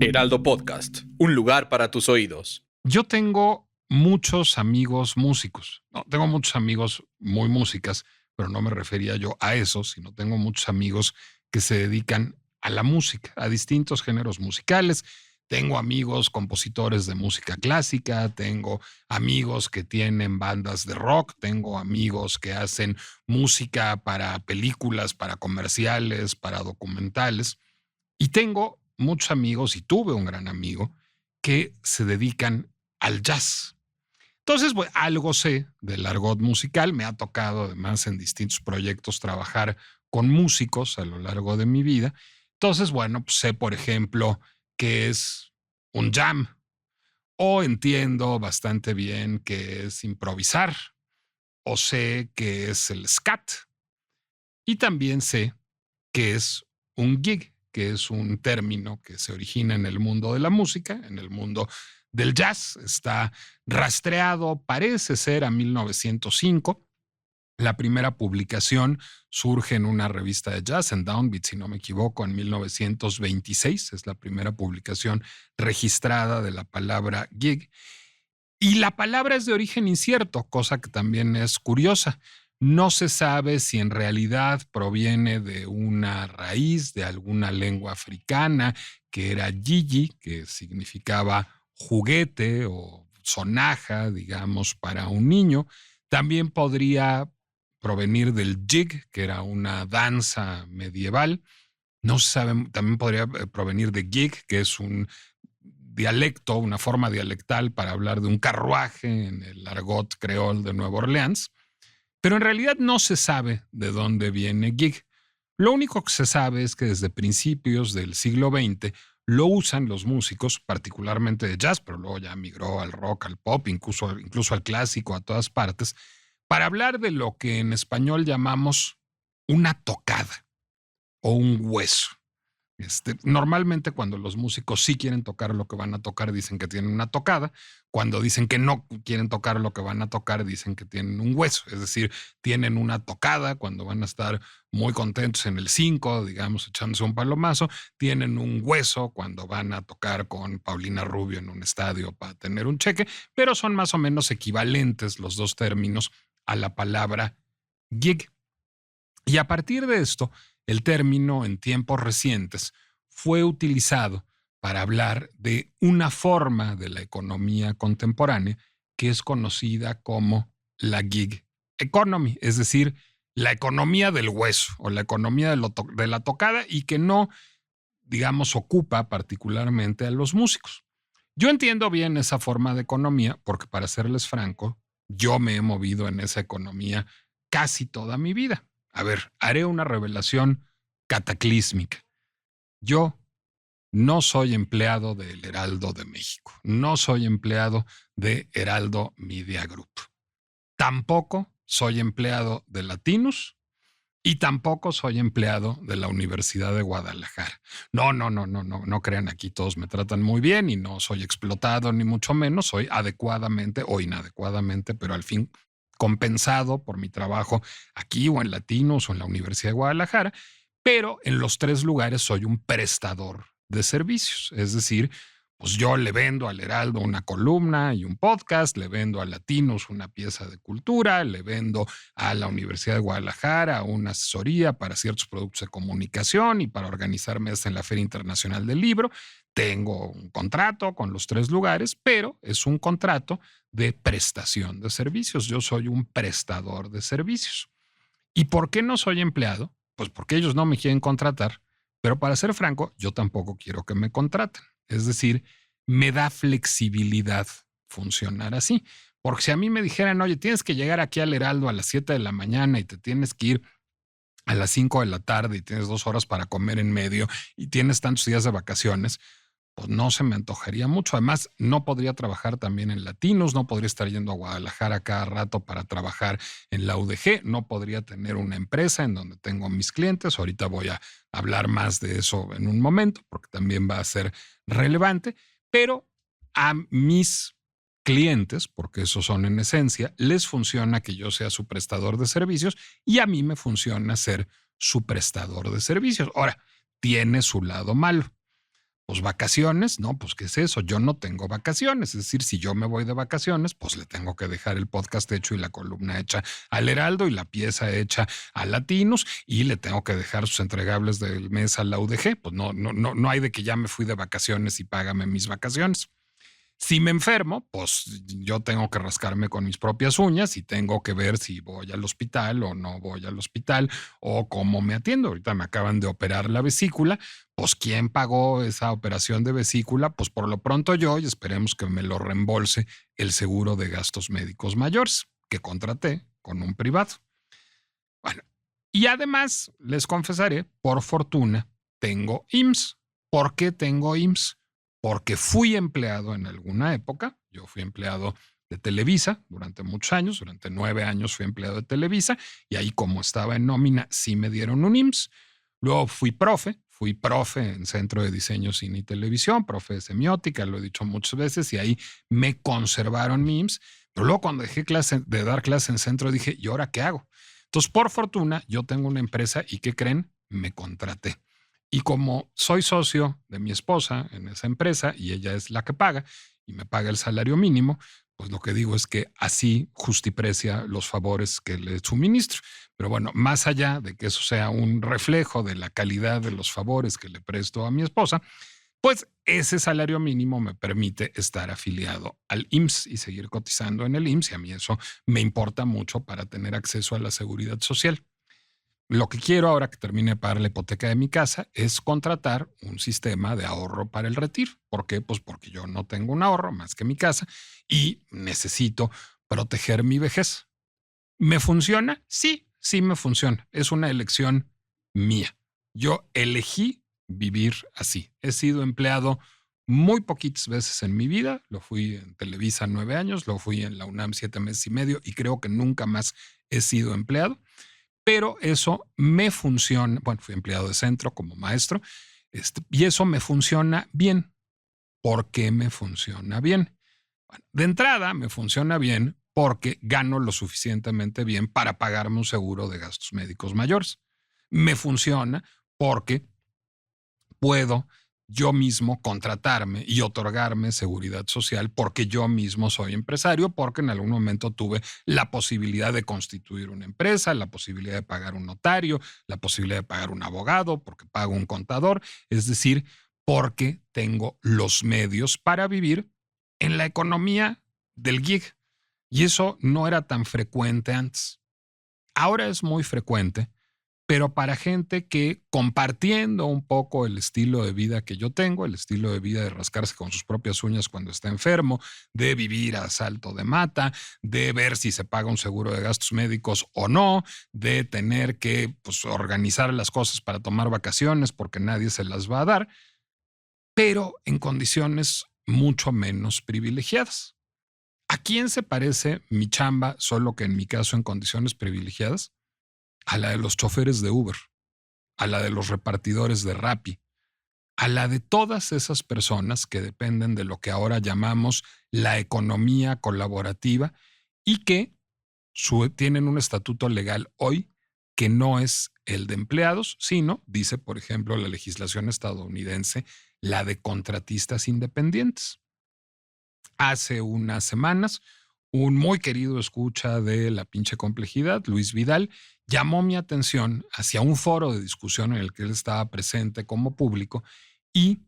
Heraldo Podcast, un lugar para tus oídos. Yo tengo muchos amigos músicos. No, tengo muchos amigos muy músicas, pero no me refería yo a eso, sino tengo muchos amigos que se dedican a la música, a distintos géneros musicales. Tengo amigos compositores de música clásica, tengo amigos que tienen bandas de rock, tengo amigos que hacen música para películas, para comerciales, para documentales. Y tengo muchos amigos, y tuve un gran amigo, que se dedican al jazz. Entonces, bueno, algo sé del argot musical. Me ha tocado, además, en distintos proyectos trabajar con músicos a lo largo de mi vida. Entonces, bueno, pues sé, por ejemplo, qué es un jam, o entiendo bastante bien qué es improvisar, o sé qué es el scat, y también sé qué es un gig, que es un término que se origina en el mundo de la música, en el mundo del jazz. Está rastreado, parece ser, a 1905. La primera publicación surge en una revista de jazz, en Downbeat, si no me equivoco, en 1926. Es la primera publicación registrada de la palabra gig. Y la palabra es de origen incierto, cosa que también es curiosa. No se sabe si en realidad proviene de una raíz de alguna lengua africana, que era Gigi, que significaba juguete o sonaja, digamos, para un niño. También podría provenir del jig, que era una danza medieval. No se sabe, también podría provenir de gig, que es un dialecto, una forma dialectal para hablar de un carruaje en el argot creol de Nueva Orleans, pero en realidad no se sabe de dónde viene gig. Lo único que se sabe es que desde principios del siglo XX lo usan los músicos, particularmente de jazz, pero luego ya migró al rock, al pop, incluso al clásico, a todas partes, para hablar de lo que en español llamamos una tocada o un hueso. Normalmente cuando los músicos sí quieren tocar lo que van a tocar, dicen que tienen una tocada. Cuando dicen que no quieren tocar lo que van a tocar, dicen que tienen un hueso. Es decir, tienen una tocada cuando van a estar muy contentos en el 5, digamos, echándose un palomazo. Tienen un hueso cuando van a tocar con Paulina Rubio en un estadio para tener un cheque, pero son más o menos equivalentes los dos términos a la palabra gig. Y a partir de esto, el término en tiempos recientes fue utilizado para hablar de una forma de la economía contemporánea que es conocida como la gig economy, es decir, la economía del hueso o la economía de la tocada, y que no, digamos, ocupa particularmente a los músicos. Yo entiendo bien esa forma de economía porque, para serles franco, yo me he movido en esa economía casi toda mi vida. A ver, haré una revelación cataclísmica. Yo no soy empleado del Heraldo de México. No soy empleado de Heraldo Media Group. Tampoco soy empleado de Latinus y tampoco soy empleado de la Universidad de Guadalajara. No crean, aquí todos me tratan muy bien y no soy explotado ni mucho menos. Soy adecuadamente o inadecuadamente, pero al fin compensado por mi trabajo aquí o en Latinos o en la Universidad de Guadalajara, pero en los tres lugares soy un prestador de servicios. Es decir, pues yo le vendo al Heraldo una columna y un podcast, le vendo a Latinos una pieza de cultura, le vendo a la Universidad de Guadalajara una asesoría para ciertos productos de comunicación y para organizar mesas en la Feria Internacional del Libro. Tengo un contrato con los tres lugares, pero es un contrato de prestación de servicios. Yo soy un prestador de servicios. ¿Y por qué no soy empleado? Pues porque ellos no me quieren contratar, pero, para ser franco, yo tampoco quiero que me contraten. Es decir, me da flexibilidad funcionar así. Porque si a mí me dijeran, oye, tienes que llegar aquí al Heraldo a las 7 de la mañana y te tienes que ir a las 5 de la tarde y tienes 2 horas para comer en medio y tienes tantos días de vacaciones, pues no se me antojaría mucho. Además, no podría trabajar también en Latinos, no podría estar yendo a Guadalajara cada rato para trabajar en la UDG, no podría tener una empresa en donde tengo mis clientes. Ahorita voy a hablar más de eso en un momento, porque también va a ser relevante, pero a mis clientes, porque esos son en esencia, les funciona que yo sea su prestador de servicios y a mí me funciona ser su prestador de servicios. Ahora, tiene su lado malo. Pues vacaciones, no, pues ¿qué es eso? Yo no tengo vacaciones. Es decir, si yo me voy de vacaciones, pues le tengo que dejar el podcast hecho y la columna hecha al Heraldo y la pieza hecha a Latinos y le tengo que dejar sus entregables del mes a la UDG. Pues no hay de que ya me fui de vacaciones y págame mis vacaciones. Si me enfermo, pues yo tengo que rascarme con mis propias uñas y tengo que ver si voy al hospital o no voy al hospital o cómo me atiendo. Ahorita me acaban de operar la vesícula, pues ¿quién pagó esa operación de vesícula? Pues por lo pronto yo, y esperemos que me lo reembolse el seguro de gastos médicos mayores que contraté con un privado. Bueno, y además les confesaré, por fortuna, tengo IMSS. ¿Por qué tengo IMSS? Porque fui empleado en alguna época. Yo fui empleado de Televisa durante muchos años, durante 9 años fui empleado de Televisa y ahí como estaba en nómina sí me dieron un IMSS. Luego fui profe en Centro de Diseño, Cine y Televisión, profe de semiótica, lo he dicho muchas veces y ahí me conservaron mi IMSS. Pero luego cuando dejé de dar clase en centro dije, ¿y ahora qué hago? Entonces, por fortuna, yo tengo una empresa y ¿qué creen? Me contraté. Y como soy socio de mi esposa en esa empresa y ella es la que paga y me paga el salario mínimo, pues lo que digo es que así justiprecia los favores que le suministro. Pero bueno, más allá de que eso sea un reflejo de la calidad de los favores que le presto a mi esposa, pues ese salario mínimo me permite estar afiliado al IMSS y seguir cotizando en el IMSS y a mí eso me importa mucho para tener acceso a la seguridad social. Lo que quiero ahora que termine de pagar la hipoteca de mi casa es contratar un sistema de ahorro para el retiro. ¿Por qué? Pues porque yo no tengo un ahorro más que mi casa y necesito proteger mi vejez. ¿Me funciona? Sí, sí me funciona. Es una elección mía. Yo elegí vivir así. He sido empleado muy poquitas veces en mi vida. Lo fui en Televisa 9 años, lo fui en la UNAM 7 meses y medio y creo que nunca más he sido empleado. Pero eso me funciona. Bueno, fui empleado de centro como maestro y eso me funciona bien. ¿Por qué me funciona bien? Bueno, de entrada me funciona bien porque gano lo suficientemente bien para pagarme un seguro de gastos médicos mayores. Me funciona porque puedo yo mismo contratarme y otorgarme seguridad social porque yo mismo soy empresario, porque en algún momento tuve la posibilidad de constituir una empresa, la posibilidad de pagar un notario, la posibilidad de pagar un abogado, porque pago un contador, es decir, porque tengo los medios para vivir en la economía del gig. Y eso no era tan frecuente antes. Ahora es muy frecuente, pero para gente que compartiendo un poco el estilo de vida que yo tengo, el estilo de vida de rascarse con sus propias uñas cuando está enfermo, de vivir a salto de mata, de ver si se paga un seguro de gastos médicos o no, de tener que pues, organizar las cosas para tomar vacaciones porque nadie se las va a dar, pero en condiciones mucho menos privilegiadas. ¿A quién se parece mi chamba, solo que en mi caso en condiciones privilegiadas? A la de los choferes de Uber, a la de los repartidores de Rappi, a la de todas esas personas que dependen de lo que ahora llamamos la economía colaborativa y que tienen un estatuto legal hoy que no es el de empleados, sino, dice, por ejemplo, la legislación estadounidense, la de contratistas independientes. Hace unas semanas, un muy querido escucha de La Pinche Complejidad, Luis Vidal, llamó mi atención hacia un foro de discusión en el que él estaba presente como público y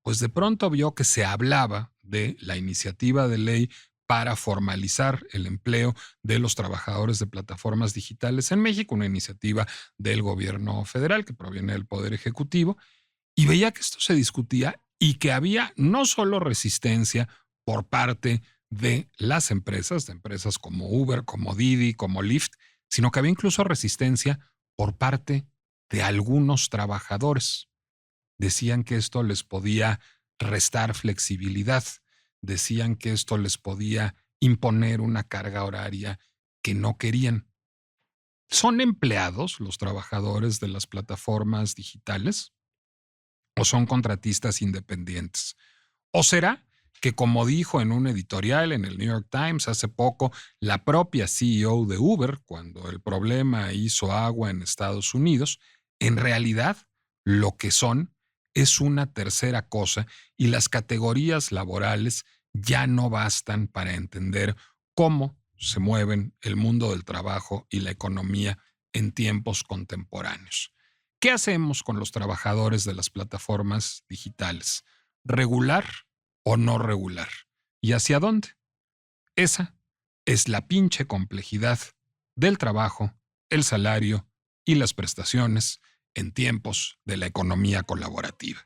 pues de pronto vio que se hablaba de la iniciativa de ley para formalizar el empleo de los trabajadores de plataformas digitales en México, una iniciativa del gobierno federal que proviene del Poder Ejecutivo, y veía que esto se discutía y que había no solo resistencia por parte de las empresas, de empresas como Uber, como Didi, como Lyft, sino que había incluso resistencia por parte de algunos trabajadores. Decían que esto les podía restar flexibilidad, decían que esto les podía imponer una carga horaria que no querían. ¿Son empleados los trabajadores de las plataformas digitales o son contratistas independientes? ¿O será que, como dijo en un editorial en el New York Times hace poco, la propia CEO de Uber, cuando el problema hizo agua en Estados Unidos, en realidad lo que son es una tercera cosa y las categorías laborales ya no bastan para entender cómo se mueven el mundo del trabajo y la economía en tiempos contemporáneos. ¿Qué hacemos con los trabajadores de las plataformas digitales? ¿Regular o no regular? ¿Y hacia dónde? Esa es la pinche complejidad del trabajo, el salario y las prestaciones en tiempos de la economía colaborativa.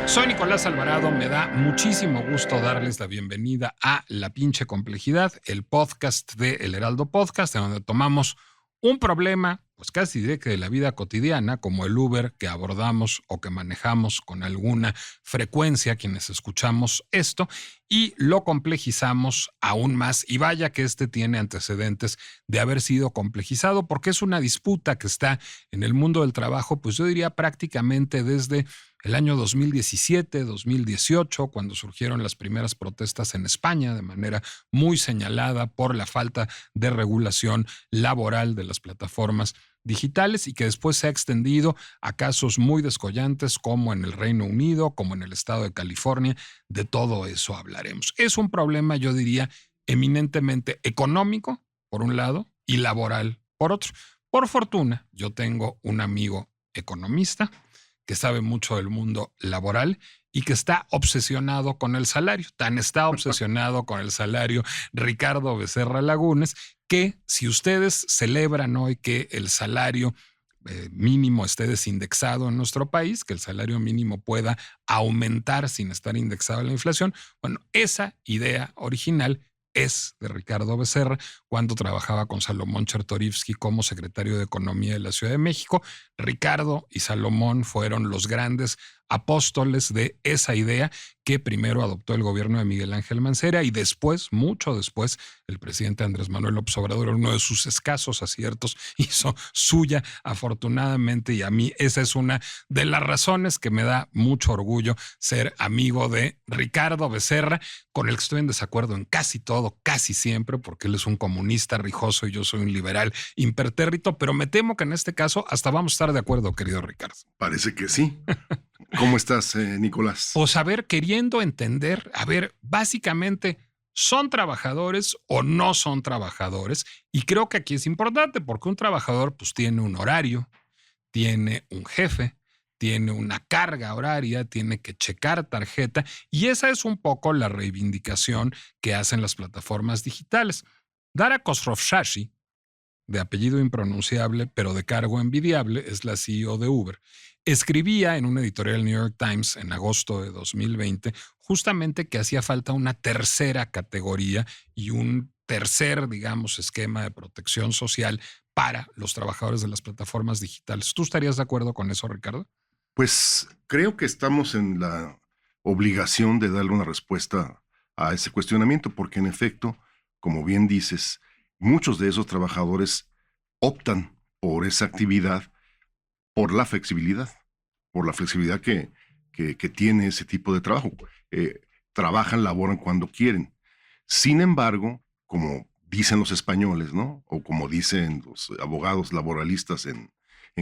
Soy Nicolás Alvarado, me da muchísimo gusto darles la bienvenida a La Pinche Complejidad, el podcast de El Heraldo Podcast, en donde tomamos un problema, pues casi diré que de la vida cotidiana, como el Uber que abordamos o que manejamos con alguna frecuencia quienes escuchamos esto, y lo complejizamos aún más. Y vaya que este tiene antecedentes de haber sido complejizado, porque es una disputa que está en el mundo del trabajo, pues yo diría prácticamente desde el año 2017, 2018, cuando surgieron las primeras protestas en España de manera muy señalada por la falta de regulación laboral de las plataformas digitales y que después se ha extendido a casos muy descollantes como en el Reino Unido, como en el estado de California. De todo eso hablaremos. Es un problema, yo diría, eminentemente económico, por un lado, y laboral, por otro. Por fortuna, yo tengo un amigo economista que sabe mucho del mundo laboral y que está obsesionado con el salario. Tan está obsesionado con el salario Ricardo Becerra Lagunes que si ustedes celebran hoy que el salario mínimo esté desindexado en nuestro país, que el salario mínimo pueda aumentar sin estar indexado a la inflación, bueno, esa idea original es de Ricardo Becerra cuando trabajaba con Salomón Chertorivsky como secretario de Economía de la Ciudad de México. Ricardo y Salomón fueron los grandes apóstoles de esa idea que primero adoptó el gobierno de Miguel Ángel Mancera y después, mucho después, el presidente Andrés Manuel López Obrador, uno de sus escasos aciertos, hizo suya afortunadamente, y a mí esa es una de las razones que me da mucho orgullo ser amigo de Ricardo Becerra, con el que estoy en desacuerdo en casi todo, casi siempre, porque él es un comunista rijoso y yo soy un liberal impertérrito, pero me temo que en este caso hasta vamos a estar de acuerdo, querido Ricardo. Parece que sí. ¿Cómo estás, Nicolás? Pues a ver, queriendo entender, básicamente, ¿son trabajadores o no son trabajadores? Y creo que aquí es importante porque un trabajador pues tiene un horario, tiene un jefe, tiene una carga horaria, tiene que checar tarjeta y esa es un poco la reivindicación que hacen las plataformas digitales. Dara Khosrowshahi, de apellido impronunciable pero de cargo envidiable, es la CEO de Uber. Escribía en un editorial del New York Times en agosto de 2020 justamente que hacía falta una tercera categoría y un tercer, digamos, esquema de protección social para los trabajadores de las plataformas digitales. ¿Tú estarías de acuerdo con eso, Ricardo? Pues creo que estamos en la obligación de darle una respuesta a ese cuestionamiento, porque en efecto, como bien dices, muchos de esos trabajadores optan por esa actividad por la flexibilidad que tiene ese tipo de trabajo. Trabajan, laboran cuando quieren. Sin embargo, como dicen los españoles, ¿no? O como dicen los abogados laboralistas en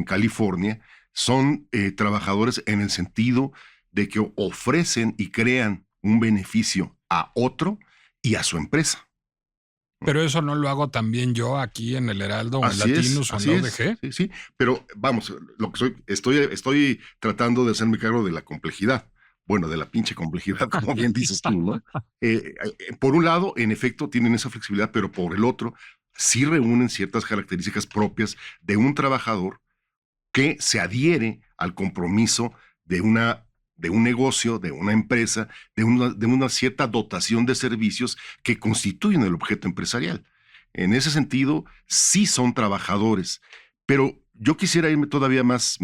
California, son trabajadores en el sentido de que ofrecen y crean un beneficio a otro y a su empresa. Pero eso no lo hago también yo aquí en el Heraldo o en Latinos o en ODG. Sí, pero vamos, lo que estoy tratando de hacerme cargo de la complejidad. Bueno, de la pinche complejidad, como bien dices tú, ¿no? Por un lado, en efecto, tienen esa flexibilidad, pero por el otro, sí reúnen ciertas características propias de un trabajador que se adhiere al compromiso de un negocio, de una empresa, de una cierta dotación de servicios que constituyen el objeto empresarial. En ese sentido, sí son trabajadores, pero yo quisiera irme todavía más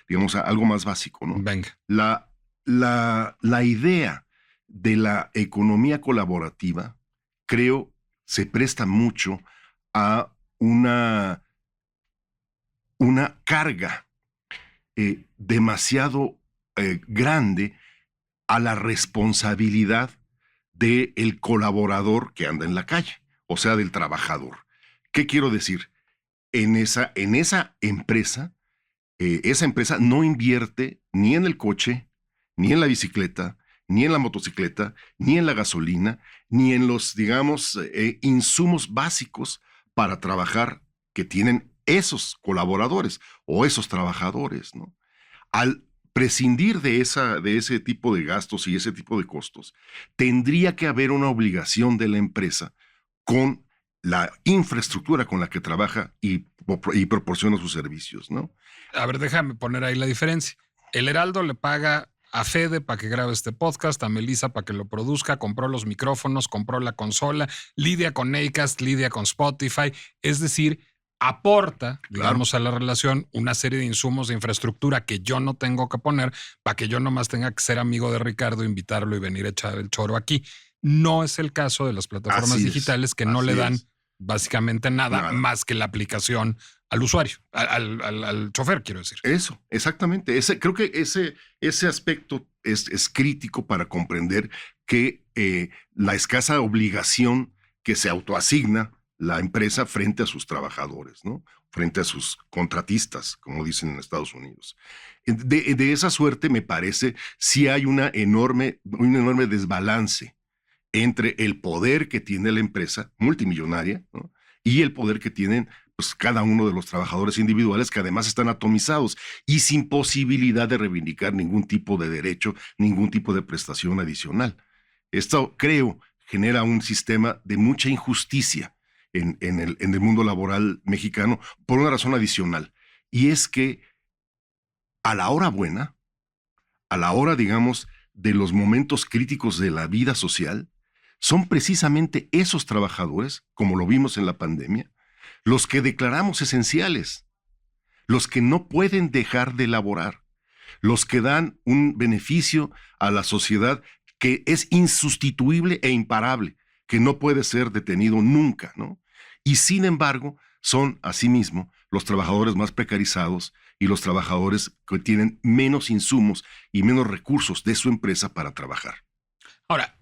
digamos, a algo más básico, ¿no? Venga. La idea de la economía colaborativa, creo, se presta mucho a una carga demasiado grande a la responsabilidad del colaborador que anda en la calle, o sea, del trabajador. ¿Qué quiero decir? en esa empresa, esa empresa no invierte ni en el coche, ni en la bicicleta, ni en la motocicleta, ni en la gasolina, ni en los, digamos, insumos básicos para trabajar que tienen esos colaboradores o esos trabajadores, ¿no? Al prescindir de ese tipo de gastos y ese tipo de costos, tendría que haber una obligación de la empresa con la infraestructura con la que trabaja y proporciona sus servicios, ¿no? A ver, déjame poner ahí la diferencia. El Heraldo le paga a Fede para que grabe este podcast, a Melissa para que lo produzca, compró los micrófonos, compró la consola, lidia con Acast, lidia con Spotify, es decir, aporta, digamos, a la relación una serie de insumos de infraestructura que yo no tengo que poner para que yo nomás tenga que ser amigo de Ricardo, invitarlo y venir a echar el choro aquí. No es el caso de las plataformas digitales que no le dan básicamente nada más que la aplicación al usuario, al chofer, quiero decir. Eso, exactamente. Creo que ese aspecto es crítico para comprender que la escasa obligación que se autoasigna la empresa frente a sus trabajadores, ¿no? Frente a sus contratistas, como dicen en Estados Unidos. De esa suerte, me parece, sí hay un enorme desbalance entre el poder que tiene la empresa multimillonaria, ¿no? Y el poder que tienen pues, cada uno de los trabajadores individuales, que además están atomizados y sin posibilidad de reivindicar ningún tipo de derecho, ningún tipo de prestación adicional. Esto, creo, genera un sistema de mucha injusticia en el mundo laboral mexicano por una razón adicional, y es que a la hora buena, a la hora, digamos, de los momentos críticos de la vida social, son precisamente esos trabajadores, como lo vimos en la pandemia, los que declaramos esenciales, los que no pueden dejar de laborar, los que dan un beneficio a la sociedad que es insustituible e imparable, que no puede ser detenido nunca, ¿no? Y sin embargo, son asimismo los trabajadores más precarizados y los trabajadores que tienen menos insumos y menos recursos de su empresa para trabajar. Ahora,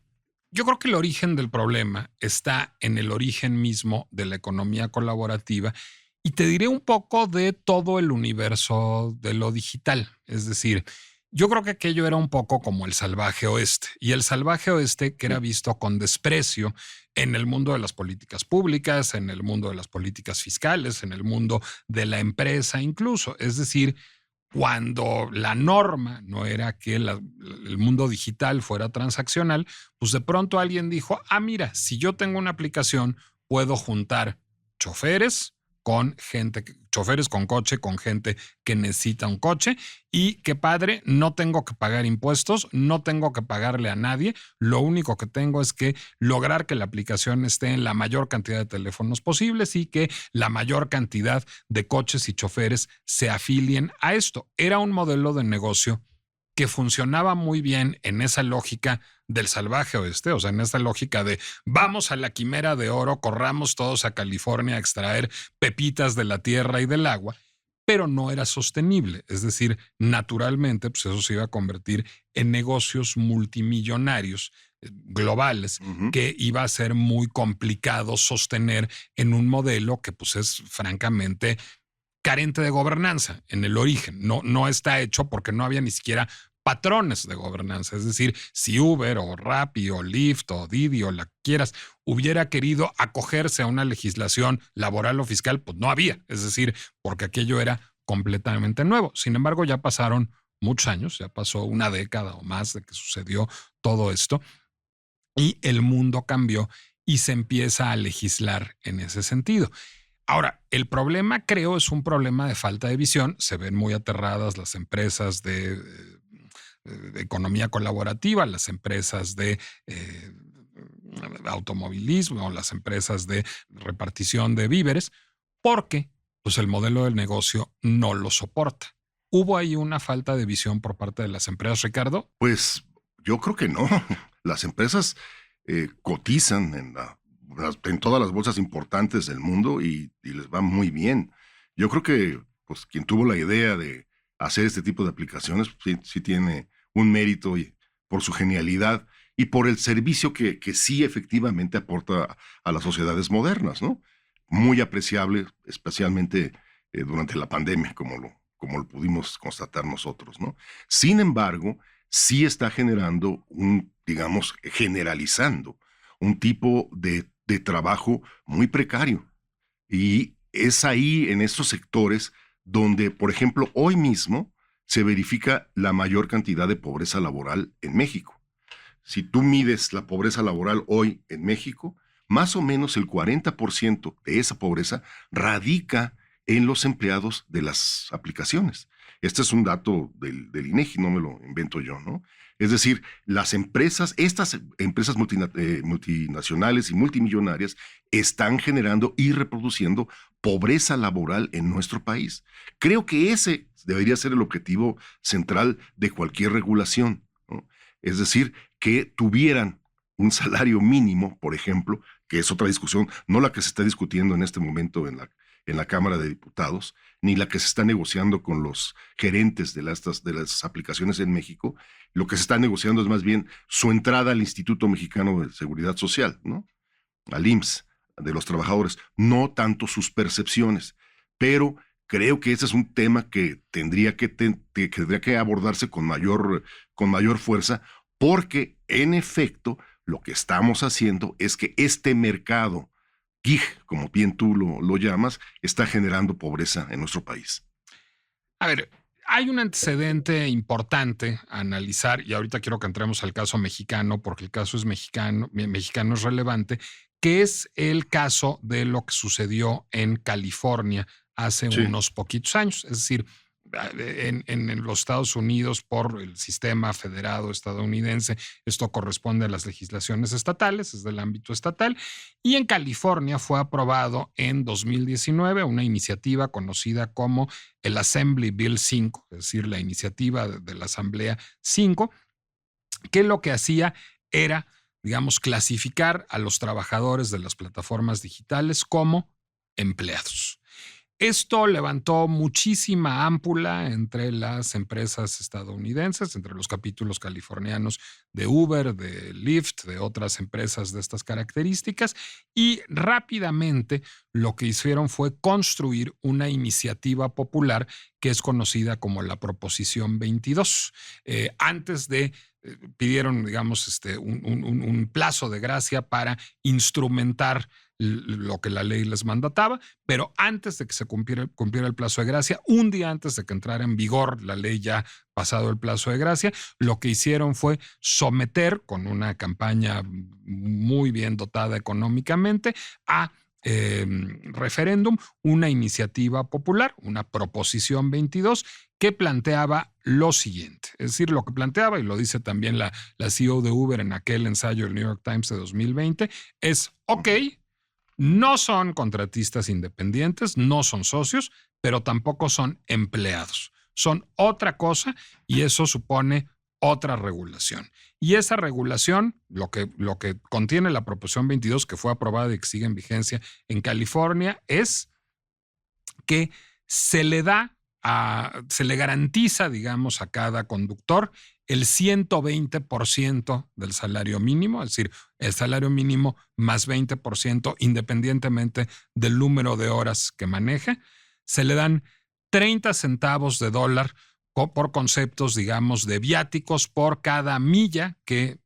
yo creo que el origen del problema está en el origen mismo de la economía colaborativa y te diré un poco de todo el universo de lo digital. Es decir, yo creo que aquello era un poco como el salvaje oeste, y el salvaje oeste que era visto con desprecio en el mundo de las políticas públicas, en el mundo de las políticas fiscales, en el mundo de la empresa incluso. Es decir, cuando la norma no era que el mundo digital fuera transaccional, pues de pronto alguien dijo, mira, si yo tengo una aplicación, puedo juntar choferes con gente, choferes con coche, con gente que necesita un coche, y qué padre, no tengo que pagar impuestos, no tengo que pagarle a nadie, lo único que tengo es que lograr que la aplicación esté en la mayor cantidad de teléfonos posibles y que la mayor cantidad de coches y choferes se afilien a esto. Era un modelo de negocio que funcionaba muy bien en esa lógica del salvaje oeste, o sea, en esa lógica de vamos a la quimera de oro, corramos todos a California a extraer pepitas de la tierra y del agua, pero no era sostenible. Es decir, naturalmente, pues eso se iba a convertir en negocios multimillonarios globales que iba a ser muy complicado sostener en un modelo que pues es francamente carente de gobernanza en el origen. No está hecho porque no había ni siquiera patrones de gobernanza. Es decir, si Uber o Rappi o Lyft o Didi o la que quieras hubiera querido acogerse a una legislación laboral o fiscal, pues no había. Es decir, porque aquello era completamente nuevo. Sin embargo, ya pasaron muchos años, ya pasó una década o más de que sucedió todo esto y el mundo cambió y se empieza a legislar en ese sentido. Ahora, el problema, creo, es un problema de falta de visión. Se ven muy aterradas las empresas de economía colaborativa, las empresas de automovilismo, las empresas de repartición de víveres, porque pues, el modelo del negocio no lo soporta. ¿Hubo ahí una falta de visión por parte de las empresas, Ricardo? Pues yo creo que no. Las empresas cotizan en todas las bolsas importantes del mundo y les va muy bien. Yo creo que pues, quien tuvo la idea de hacer este tipo de aplicaciones sí tiene un mérito por su genialidad y por el servicio que sí efectivamente aporta a las sociedades modernas, ¿no? muy apreciable, especialmente durante la pandemia, como lo pudimos constatar nosotros, ¿no? Sin embargo, sí está generando digamos, generalizando un tipo de trabajo muy precario. Y es ahí, en estos sectores, donde, por ejemplo, hoy mismo se verifica la mayor cantidad de pobreza laboral en México. Si tú mides la pobreza laboral hoy en México, más o menos el 40% de esa pobreza radica en los empleados de las aplicaciones. Este es un dato del INEGI, no me lo invento yo, ¿no? Es decir, las empresas, estas empresas multinacionales y multimillonarias están generando y reproduciendo pobreza laboral en nuestro país. Creo que ese debería ser el objetivo central de cualquier regulación, ¿no? Es decir, que tuvieran un salario mínimo, por ejemplo, que es otra discusión, no la que se está discutiendo en este momento en la Cámara de Diputados, ni la que se está negociando con los gerentes de las aplicaciones en México. Lo que se está negociando es más bien su entrada al Instituto Mexicano de Seguridad Social, ¿no? Al IMSS, de los trabajadores, no tanto sus percepciones. Pero creo que ese es un tema que tendría que abordarse con mayor fuerza, porque en efecto lo que estamos haciendo es que este mercado gig, como bien tú lo llamas, está generando pobreza en nuestro país. A ver, hay un antecedente importante a analizar, y ahorita quiero que entremos al caso mexicano, porque el caso es mexicano es relevante, que es el caso de lo que sucedió en California hace unos poquitos años. Es decir, en los Estados Unidos, por el sistema federado estadounidense, esto corresponde a las legislaciones estatales, es del ámbito estatal, y en California fue aprobado en 2019 una iniciativa conocida como el Assembly Bill 5, es decir, la iniciativa de la Asamblea 5, que lo que hacía era, digamos, clasificar a los trabajadores de las plataformas digitales como empleados. Esto levantó muchísima ámpula entre las empresas estadounidenses, entre los capítulos californianos de Uber, de Lyft, de otras empresas de estas características, y rápidamente lo que hicieron fue construir una iniciativa popular que es conocida como la Proposición 22. Pidieron, digamos, un plazo de gracia para instrumentar lo que la ley les mandataba, pero antes de que se cumpliera el plazo de gracia, un día antes de que entrara en vigor la ley ya pasado el plazo de gracia, lo que hicieron fue someter con una campaña muy bien dotada económicamente a referéndum una iniciativa popular, una proposición 22 que planteaba lo siguiente. Es decir, lo que planteaba, y lo dice también la CEO de Uber en aquel ensayo del New York Times de 2020, es, ok, no son contratistas independientes, no son socios, pero tampoco son empleados. Son otra cosa y eso supone otra regulación. Y esa regulación, lo que contiene la Proposición 22, que fue aprobada y que sigue en vigencia en California, es que se le garantiza, digamos, a cada conductor el 120% del salario mínimo, es decir, el salario mínimo más 20% independientemente del número de horas que maneje. Se le dan 30 centavos de dólar por conceptos, digamos, de viáticos por cada milla que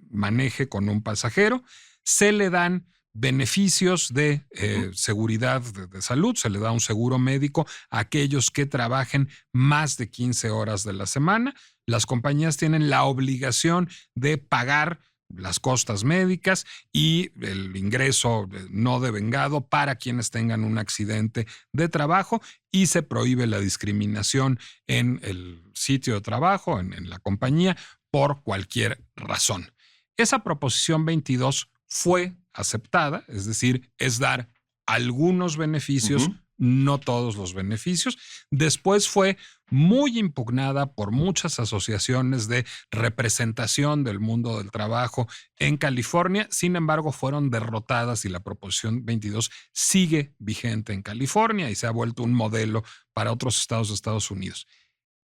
maneje con un pasajero. Se le dan beneficios de seguridad de salud, se le da un seguro médico a aquellos que trabajen más de 15 horas de la semana. Las compañías tienen la obligación de pagar las costas médicas y el ingreso no devengado para quienes tengan un accidente de trabajo, y se prohíbe la discriminación en el sitio de trabajo, en la compañía, por cualquier razón. Esa Proposición 22 fue aceptada, es decir, es dar algunos beneficios, no todos los beneficios. Después fue muy impugnada por muchas asociaciones de representación del mundo del trabajo en California. Sin embargo, fueron derrotadas y la Proposición 22 sigue vigente en California y se ha vuelto un modelo para otros estados de Estados Unidos.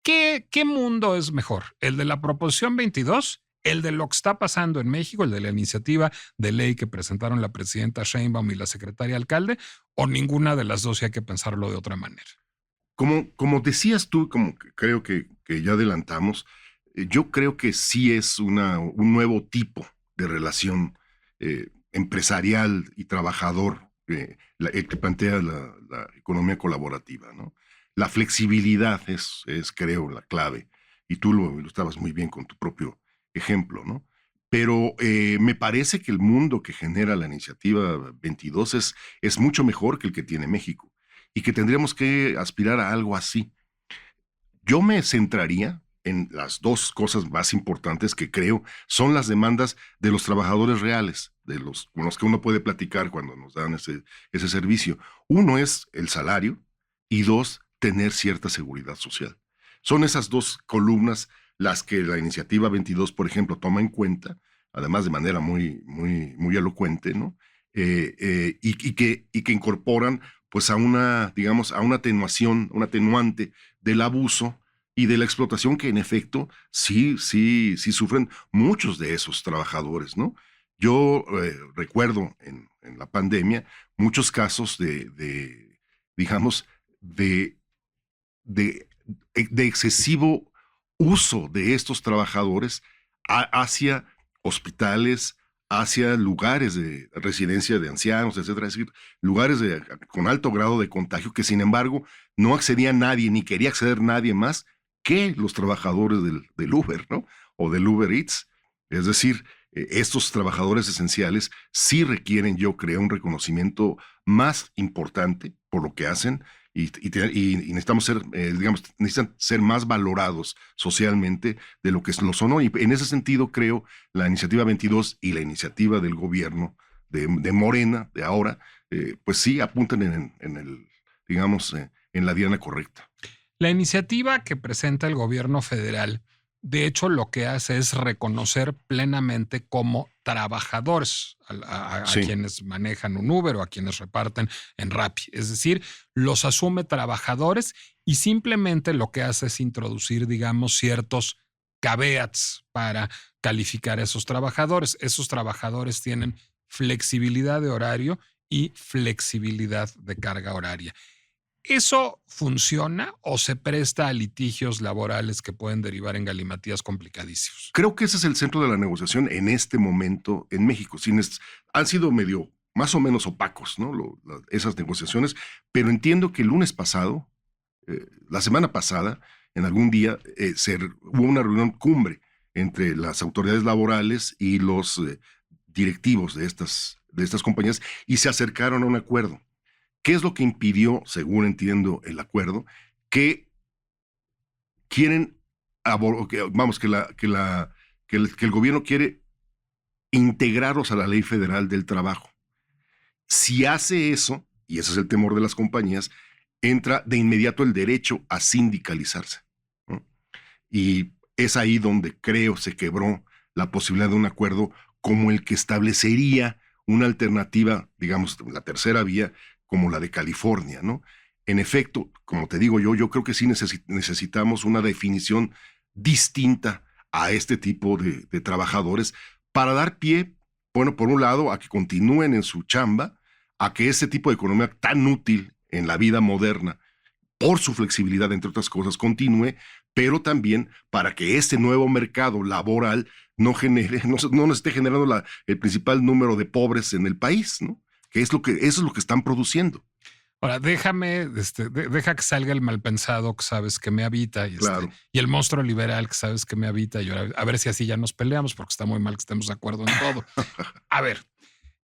¿Qué mundo es mejor? ¿El de la Proposición 22? ¿El de lo que está pasando en México, el de la iniciativa de ley que presentaron la presidenta Sheinbaum y la secretaria alcalde, o ninguna de las dos y hay que pensarlo de otra manera? Como decías tú, como que creo que ya adelantamos, yo creo que sí es un nuevo tipo de relación empresarial y trabajador, el que plantea la economía colaborativa, ¿no? La flexibilidad es creo, la clave, y tú lo ilustrabas muy bien con tu propio ejemplo, ¿no? Pero me parece que el mundo que genera la iniciativa 22 es mucho mejor que el que tiene México, y que tendríamos que aspirar a algo así. Yo me centraría en las dos cosas más importantes que creo son las demandas de los trabajadores reales, con los que uno puede platicar cuando nos dan ese servicio. Uno es el salario y dos, tener cierta seguridad social. Son esas dos columnas las que la iniciativa 22, por ejemplo, toma en cuenta, además de manera muy, muy, muy elocuente, ¿no? Y que incorporan pues a una, digamos, a una atenuación, un atenuante del abuso y de la explotación que en efecto sí sufren muchos de esos trabajadores, ¿no? Yo recuerdo en la pandemia muchos casos digamos, de excesivo uso de estos trabajadores hacia hospitales, hacia lugares de residencia de ancianos, etcétera, es decir, lugares con alto grado de contagio que sin embargo no accedía nadie, ni quería acceder nadie más que los trabajadores del Uber, ¿no? O del Uber Eats. Es decir, estos trabajadores esenciales sí requieren, yo creo, un reconocimiento más importante por lo que hacen y necesitamos ser, digamos, necesitan ser más valorados socialmente de lo que lo son hoy. Y en ese sentido, creo, la iniciativa 22 y la iniciativa del gobierno de Morena, de ahora, pues sí apuntan digamos, en la diana correcta. La iniciativa que presenta el gobierno federal, de hecho, lo que hace es reconocer plenamente como trabajadores a Sí. quienes manejan un Uber o a quienes reparten en Rappi. Es decir, los asume trabajadores y simplemente lo que hace es introducir, digamos, ciertos caveats para calificar a esos trabajadores. Esos trabajadores tienen flexibilidad de horario y flexibilidad de carga horaria. ¿Eso funciona o se presta a litigios laborales que pueden derivar en galimatías complicadísimos? Creo que ese es el centro de la negociación en este momento en México. Han sido medio, más o menos opacos, ¿no? Esas negociaciones, pero entiendo que el lunes pasado, la semana pasada, en algún día, hubo una reunión cumbre entre las autoridades laborales y los directivos de estas compañías y se acercaron a un acuerdo. ¿Qué es lo que impidió, según entiendo el acuerdo, que quieren, vamos, que el gobierno quiere integrarlos a la ley federal del trabajo? Si hace eso, y ese es el temor de las compañías, entra de inmediato el derecho a sindicalizarse, ¿no? Y es ahí donde creo se quebró la posibilidad de un acuerdo como el que establecería una alternativa, digamos, la tercera vía, como la de California, ¿no? En efecto, como te digo yo creo que sí necesitamos una definición distinta a este tipo de trabajadores para dar pie, bueno, por un lado, a que continúen en su chamba, a que ese tipo de economía tan útil en la vida moderna, por su flexibilidad, entre otras cosas, continúe, pero también para que este nuevo mercado laboral no nos esté generando el principal número de pobres en el país, ¿no? Eso es lo que están produciendo. Ahora, deja que salga el malpensado que sabes que me habita Claro. Y el monstruo liberal que sabes que me habita y ahora, a ver si así ya nos peleamos porque está muy mal que estemos de acuerdo en todo. A ver,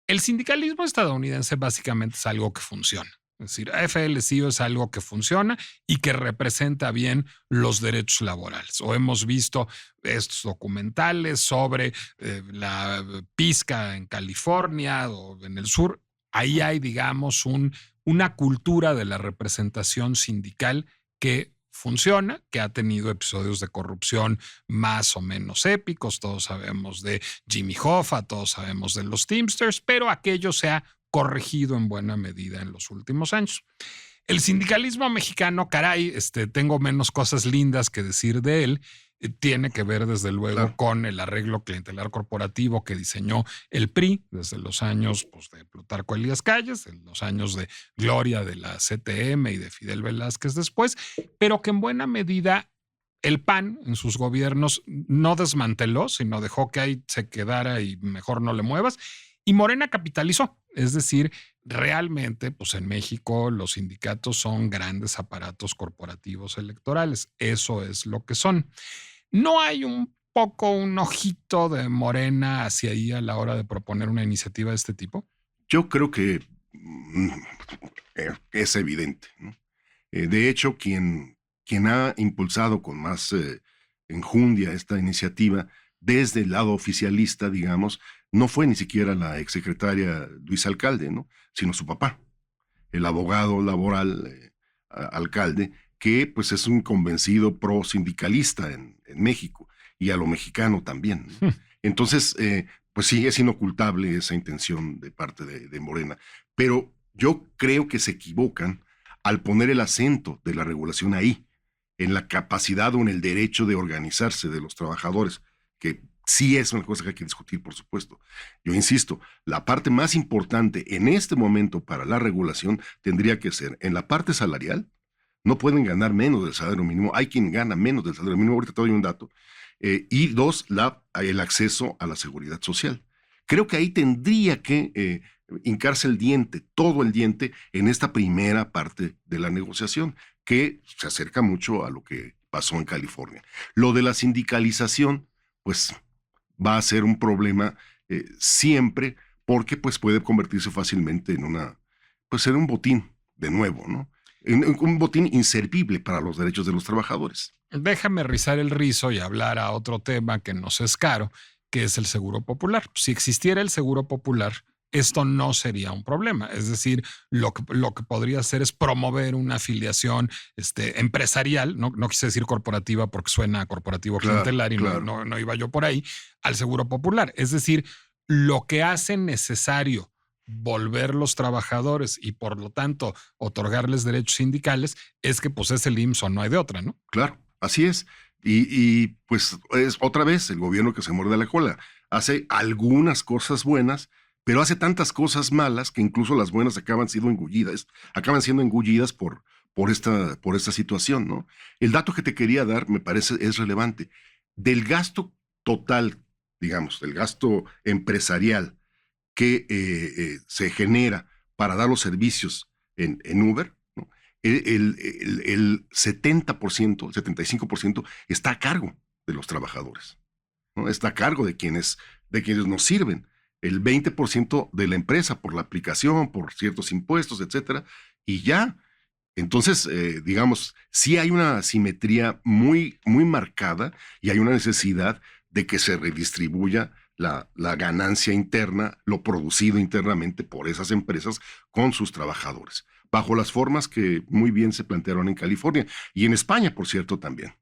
el sindicalismo estadounidense básicamente es algo que funciona. Es decir, AFL-CIO es algo que funciona y que representa bien los derechos laborales. O hemos visto estos documentales sobre la pizca en California o en el sur. Ahí hay, digamos, una cultura de la representación sindical que funciona, que ha tenido episodios de corrupción más o menos épicos. Todos sabemos de Jimmy Hoffa, todos sabemos de los Teamsters, pero aquello se ha corregido en buena medida en los últimos años. El sindicalismo mexicano, caray, tengo menos cosas lindas que decir de él. tiene que ver desde luego Claro. con el arreglo clientelar corporativo que diseñó el PRI desde los años de Plutarco Elías Calles, en los años de gloria de la CTM y de Fidel Velázquez después, pero que en buena medida el PAN en sus gobiernos no desmanteló, sino dejó que ahí se quedara y mejor no le muevas. Y Morena capitalizó. Es decir, realmente, pues en México los sindicatos son grandes aparatos corporativos electorales. Eso es lo que son. ¿No hay un poco un ojito de Morena hacia ahí a la hora de proponer una iniciativa de este tipo? Yo creo que es evidente, ¿no? De hecho, quien ha impulsado con más enjundia esta iniciativa desde el lado oficialista, digamos, no fue ni siquiera la exsecretaria Luis Alcalde, ¿no? Sino su papá, el abogado laboral alcalde, que pues es un convencido pro sindicalista en México y a lo mexicano también, ¿no? Entonces, pues sí, es inocultable esa intención de parte de Morena, pero yo creo que se equivocan al poner el acento de la regulación ahí, en la capacidad o en el derecho de organizarse de los trabajadores, que sí es una cosa que hay que discutir, por supuesto. Yo insisto, la parte más importante en este momento para la regulación tendría que ser en la parte salarial. No pueden ganar menos del salario mínimo. Hay quien gana menos del salario mínimo. Ahorita te doy un dato. Y dos, el acceso a la seguridad social. Creo que ahí tendría que hincarse el diente, todo el diente, en esta primera parte de la negociación, que se acerca mucho a lo que pasó en California. Lo de la sindicalización, pues va a ser un problema siempre, porque pues puede convertirse fácilmente en en un botín de nuevo, ¿no? Un botín inservible para los derechos de los trabajadores. Déjame rizar el rizo y hablar a otro tema que nos es caro, que es el seguro popular. Si existiera el seguro popular, esto no sería un problema. Es decir, lo que podría hacer es promover una afiliación empresarial, no quise decir corporativa porque suena a corporativo clientelar y claro. no iba yo por ahí, al seguro popular. Es decir, lo que hace necesario volver los trabajadores y por lo tanto otorgarles derechos sindicales es que pues es el IMSS o no hay de otra, ¿no? Claro, así es. Y pues es otra vez el gobierno que se muerde la cola. Hace algunas cosas buenas, pero hace tantas cosas malas que incluso las buenas acaban siendo engullidas por esta situación, ¿no? El dato que te quería dar me parece es relevante. Del gasto total, digamos, del gasto empresarial que se genera para dar los servicios en Uber, ¿no? El 70%, el 75% está a cargo de los trabajadores, ¿no? Está a cargo de quienes nos sirven. El 20% de la empresa por la aplicación, por ciertos impuestos, etcétera, y ya. Entonces, digamos, sí hay una asimetría muy, muy marcada y hay una necesidad de que se redistribuya la ganancia interna, lo producido internamente por esas empresas con sus trabajadores, bajo las formas que muy bien se plantearon en California y en España, por cierto, también.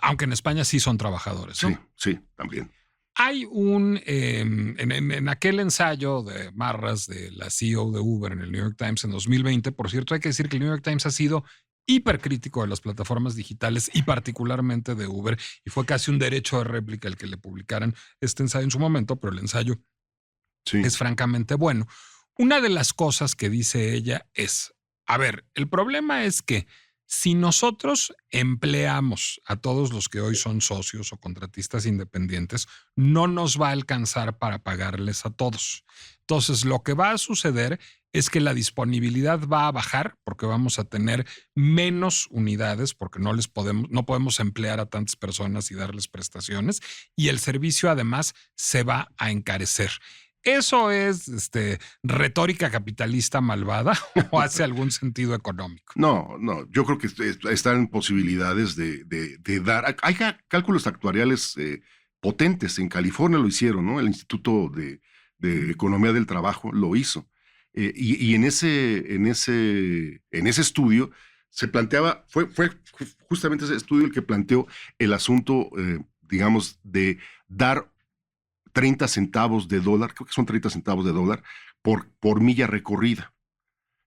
Aunque en España sí son trabajadores, ¿no? Sí, también. Hay en aquel ensayo de Marras de la CEO de Uber en el New York Times en 2020, por cierto, hay que decir que el New York Times ha sido hipercrítico de las plataformas digitales y particularmente de Uber, y fue casi un derecho de réplica el que le publicaran este ensayo en su momento, pero el ensayo es francamente bueno. Una de las cosas que dice ella es, a ver, el problema es que si nosotros empleamos a todos los que hoy son socios o contratistas independientes, no nos va a alcanzar para pagarles a todos. Entonces, lo que va a suceder es que la disponibilidad va a bajar porque vamos a tener menos unidades porque no podemos emplear a tantas personas y darles prestaciones y el servicio además se va a encarecer. ¿Eso es retórica capitalista malvada o hace algún sentido económico? No, yo creo que están en posibilidades de dar. Hay cálculos actuariales potentes. En California lo hicieron, ¿no? El Instituto de Economía del Trabajo lo hizo. Y en ese estudio se planteaba, fue justamente ese estudio el que planteó el asunto, digamos, de dar 30 centavos de dólar, creo que son 30 centavos de dólar por milla recorrida.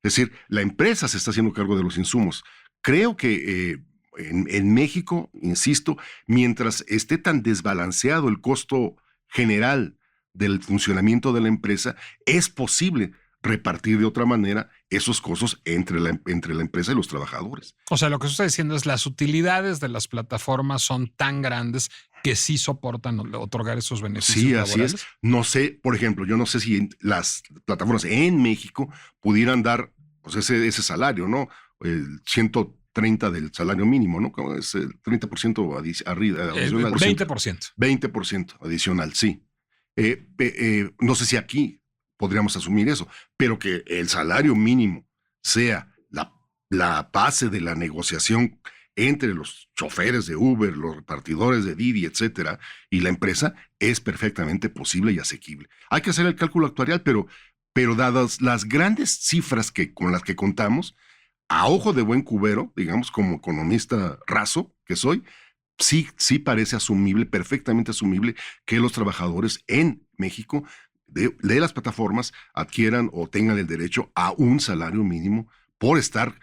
Es decir, la empresa se está haciendo cargo de los insumos. Creo que en México, insisto, mientras esté tan desbalanceado el costo general del funcionamiento de la empresa, es posible repartir de otra manera esos costos entre la empresa y los trabajadores. O sea, lo que usted está diciendo es las utilidades de las plataformas son tan grandes que sí soportan otorgar esos beneficios laborales. Sí, así es. No sé, por ejemplo, yo no sé si las plataformas en México pudieran dar pues ese salario, ¿no? El 130 del salario mínimo, ¿no? Como es el 30% adicional. 20%. 20% adicional, sí. No sé si aquí podríamos asumir eso, pero que el salario mínimo sea la base de la negociación entre los choferes de Uber, los repartidores de Didi, etcétera, y la empresa, es perfectamente posible y asequible. Hay que hacer el cálculo actuarial, pero dadas las grandes cifras con las que contamos, a ojo de buen cubero, digamos, como economista raso que soy, sí parece asumible, perfectamente asumible, que los trabajadores en México de las plataformas adquieran o tengan el derecho a un salario mínimo por estar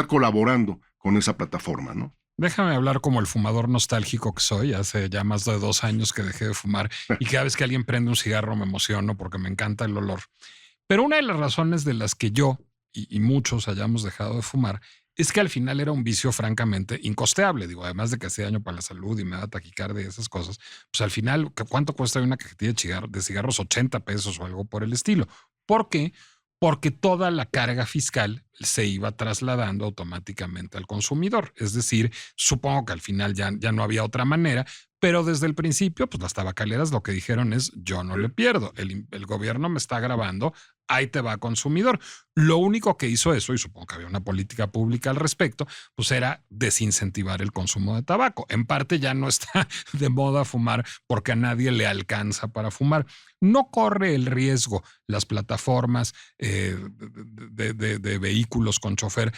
colaborando con esa plataforma, ¿no? Déjame hablar como el fumador nostálgico que soy. Hace ya más de 2 años que dejé de fumar y cada vez que alguien prende un cigarro me emociono porque me encanta el olor. Pero una de las razones de las que yo y muchos hayamos dejado de fumar es que al final era un vicio francamente incosteable. Digo, además de que hacía daño para la salud y me da taquicardia y esas cosas, pues al final, ¿cuánto cuesta una cajetilla de cigarros? 80 pesos o algo por el estilo. ¿Por qué? Porque toda la carga fiscal se iba trasladando automáticamente al consumidor. Es decir, supongo que al final ya no había otra manera, pero desde el principio, pues las tabacaleras lo que dijeron es, yo no le pierdo, el gobierno me está grabando, ahí te va, consumidor. Lo único que hizo eso, y supongo que había una política pública al respecto, pues era desincentivar el consumo de tabaco. En parte ya no está de moda fumar porque a nadie le alcanza para fumar. No corre el riesgo las plataformas de vehículos con chofer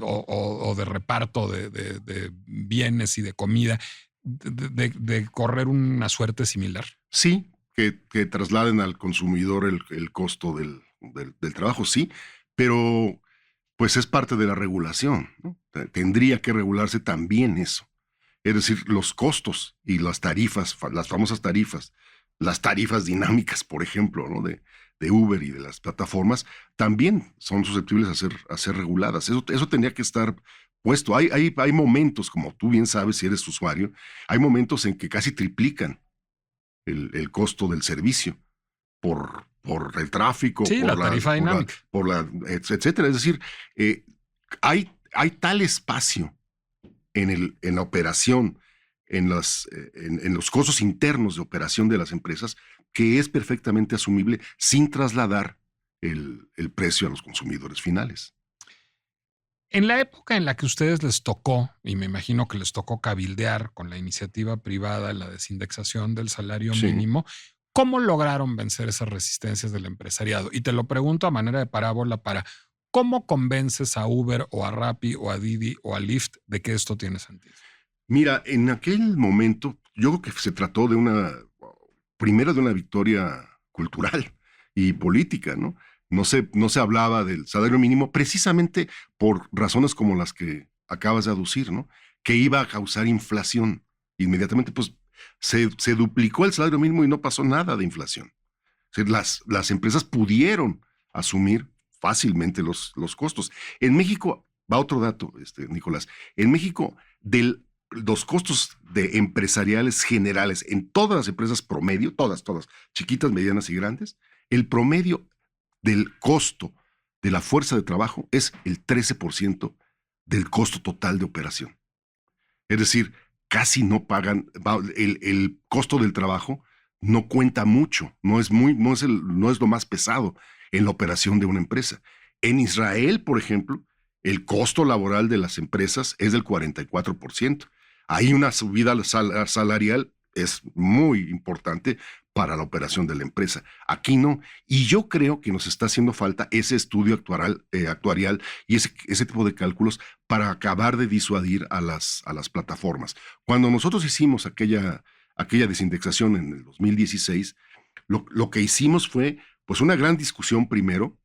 o de reparto de bienes y de comida de correr una suerte similar. Sí, que trasladen al consumidor el costo del trabajo, sí, pero pues es parte de la regulación, ¿no? Tendría que regularse también eso. Es decir, los costos y las tarifas, las famosas tarifas, las tarifas dinámicas, por ejemplo, ¿no? de Uber y de las plataformas, también son susceptibles a ser reguladas. Eso tendría que estar puesto. Hay momentos, como tú bien sabes si eres usuario, hay momentos en que casi triplican el costo del servicio por el tráfico, sí, por la tarifa dinámica, etcétera. Es decir, hay tal espacio en la operación, en los costos internos de operación de las empresas, que es perfectamente asumible sin trasladar el precio a los consumidores finales. En la época en la que a ustedes les tocó, y me imagino que les tocó cabildear con la iniciativa privada, la desindexación del salario mínimo, ¿cómo lograron vencer esas resistencias del empresariado? Y te lo pregunto a manera de parábola para ¿cómo convences a Uber o a Rappi o a Didi o a Lyft de que esto tiene sentido? Mira, en aquel momento yo creo que se trató primero de una victoria cultural y política, ¿no? No se hablaba del salario mínimo precisamente por razones como las que acabas de aducir, ¿no? Que iba a causar inflación. Inmediatamente, pues, se duplicó el salario mínimo y no pasó nada de inflación. O sea, las empresas pudieron asumir fácilmente los costos. En México, va otro dato, Nicolás. En México, los costos empresariales generales en todas las empresas promedio, todas, chiquitas, medianas y grandes, el promedio del costo de la fuerza de trabajo es el 13% del costo total de operación. Es decir, casi no pagan, el costo del trabajo no cuenta mucho, no es lo más pesado en la operación de una empresa. En Israel, por ejemplo, el costo laboral de las empresas es del 44%. Ahí una subida salarial es muy importante para la operación de la empresa. Aquí no. Y yo creo que nos está haciendo falta ese estudio actuarial y ese tipo de cálculos para acabar de disuadir a las plataformas. Cuando nosotros hicimos aquella desindexación en el 2016, lo que hicimos fue pues una gran discusión primero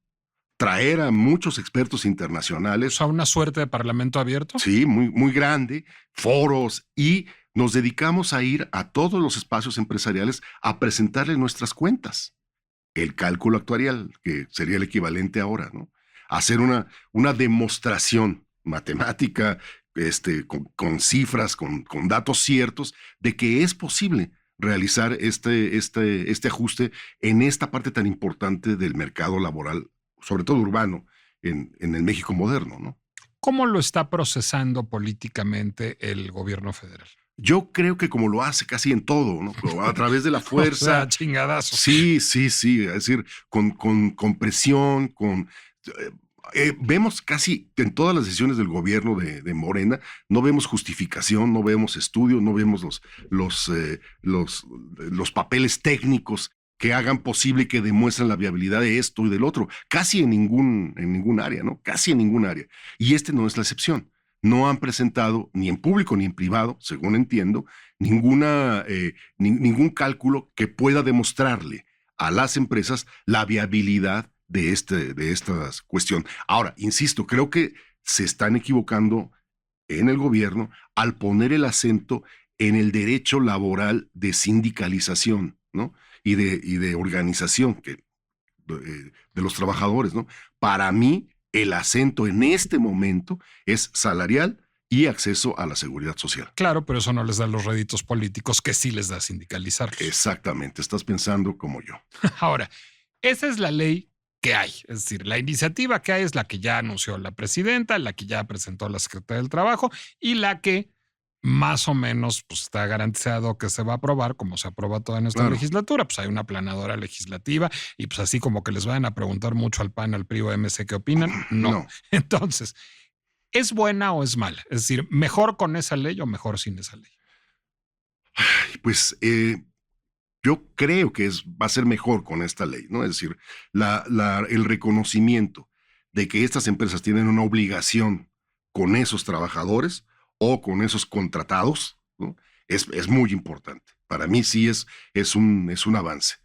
traer a muchos expertos internacionales. O sea, una suerte de parlamento abierto. Sí, muy, muy grande, foros, y nos dedicamos a ir a todos los espacios empresariales a presentarles nuestras cuentas. El cálculo actuarial, que sería el equivalente ahora, ¿no? Hacer una demostración matemática, con cifras, con datos ciertos, de que es posible realizar este ajuste en esta parte tan importante del mercado laboral, sobre todo urbano, en el México moderno, ¿no? ¿Cómo lo está procesando políticamente el gobierno federal? Yo creo que como lo hace casi en todo, ¿no? A través de la fuerza. O sea, chingadazo. Sí. Es decir, con presión, vemos casi en todas las decisiones del gobierno de Morena, no vemos justificación, no vemos estudio, no vemos los papeles técnicos que hagan posible y que demuestren la viabilidad de esto y del otro, casi en ningún área, ¿no? Casi en ningún área. Y no es la excepción. No han presentado, ni en público ni en privado, según entiendo, ningún cálculo que pueda demostrarle a las empresas la viabilidad de esta cuestión. Ahora, insisto, creo que se están equivocando en el gobierno al poner el acento en el derecho laboral de sindicalización, ¿no? Y de organización de los trabajadores, ¿no? Para mí, el acento en este momento es salarial y acceso a la seguridad social. Claro, pero eso no les da los réditos políticos que sí les da sindicalizarlos. Exactamente, estás pensando como yo. Ahora, esa es la ley que hay. Es decir, la iniciativa que hay es la que ya anunció la presidenta, la que ya presentó la Secretaría del Trabajo y la que más o menos pues, está garantizado que se va a aprobar como se aprueba toda nuestra legislatura. Pues hay una planadora legislativa y pues así como que les vayan a preguntar mucho al PAN, al PRI o MC qué opinan. No. Entonces, ¿es buena o es mala? Es decir, ¿mejor con esa ley o mejor sin esa ley? Pues yo creo que va a ser mejor con esta ley, ¿no? Es decir, el reconocimiento de que estas empresas tienen una obligación con esos trabajadores o con esos contratados, ¿no? Es muy importante. Para mí sí es un avance.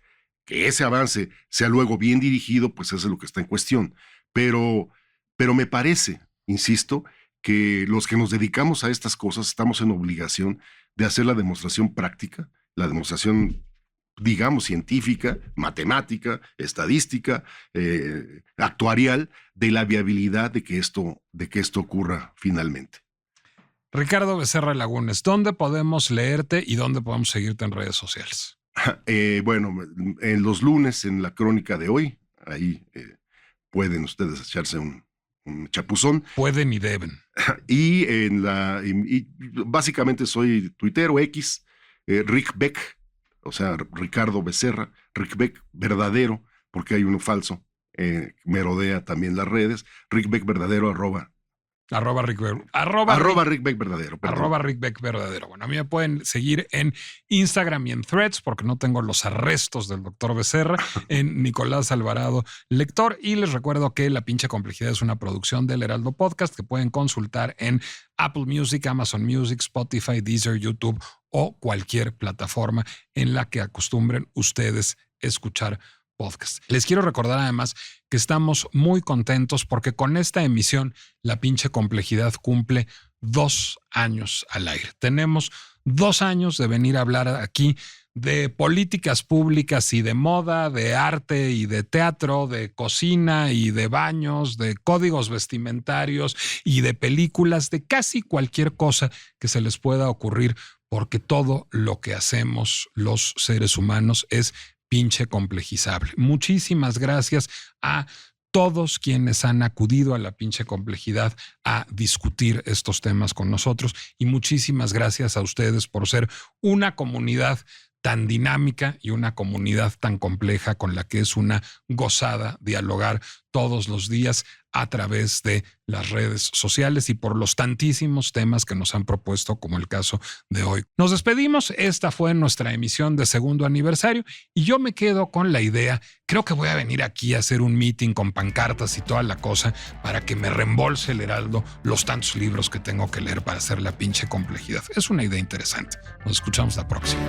Que ese avance sea luego bien dirigido, pues eso es lo que está en cuestión. Pero me parece, insisto, que los que nos dedicamos a estas cosas estamos en obligación de hacer la demostración práctica, la demostración, digamos, científica, matemática, estadística, actuarial, de la viabilidad de que esto ocurra finalmente. Ricardo Becerra Lagunes, ¿dónde podemos leerte y dónde podemos seguirte en redes sociales? Bueno, en los lunes, en la crónica de hoy, ahí pueden ustedes echarse un chapuzón. Pueden y deben. Y básicamente soy tuitero X, Rick Beck, o sea, Ricardo Becerra, Rick Beck verdadero, porque hay uno falso, merodea también las redes, Rick Beck verdadero, Arroba Rick Beck verdadero. Arroba Rick Beck verdadero. Bueno, a mí me pueden seguir en Instagram y en Threads porque no tengo los arrestos del doctor Becerra, en Nicolás Alvarado Lector. Y les recuerdo que La Pinche Complejidad es una producción del Heraldo Podcast que pueden consultar en Apple Music, Amazon Music, Spotify, Deezer, YouTube o cualquier plataforma en la que acostumbren ustedes escuchar podcast. Les quiero recordar además que estamos muy contentos porque con esta emisión La Pinche Complejidad cumple 2 años al aire. Tenemos 2 años de venir a hablar aquí de políticas públicas y de moda, de arte y de teatro, de cocina y de baños, de códigos vestimentarios y de películas, de casi cualquier cosa que se les pueda ocurrir, porque todo lo que hacemos los seres humanos es pinche complejizable. Muchísimas gracias a todos quienes han acudido a La Pinche Complejidad a discutir estos temas con nosotros y muchísimas gracias a ustedes por ser una comunidad tan dinámica y una comunidad tan compleja con la que es una gozada dialogar todos los días a través de las redes sociales y por los tantísimos temas que nos han propuesto, como el caso de hoy. Nos despedimos. Esta fue nuestra emisión de segundo aniversario y yo me quedo con la idea. Creo que voy a venir aquí a hacer un meeting con pancartas y toda la cosa para que me reembolse el Heraldo los tantos libros que tengo que leer para hacer La Pinche Complejidad. Es una idea interesante. Nos escuchamos la próxima.